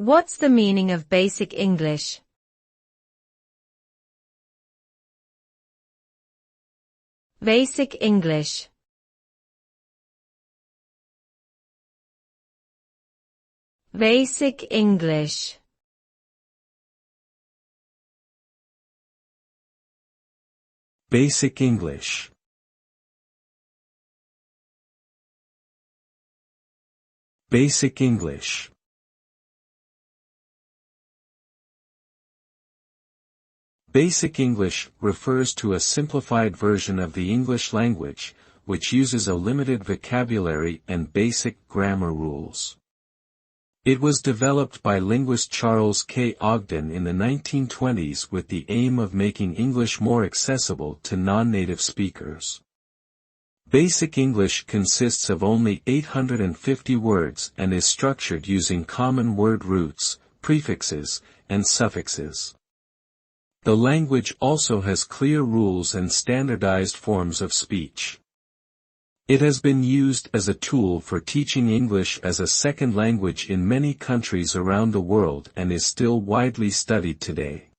What's the meaning of basic English? Basic English. Basic English. Basic English. Basic English. Basic English refers to a simplified version of the English language, which uses a limited vocabulary and basic grammar rules. It was developed by linguist Charles K. Ogden in the 1920s with the aim of making English more accessible to non-native speakers. Basic English consists of only 850 words and is structured using common word roots, prefixes, and suffixes. The language also has clear rules and standardized forms of speech. It has been used as a tool for teaching English as a second language in many countries around the world and is still widely studied today.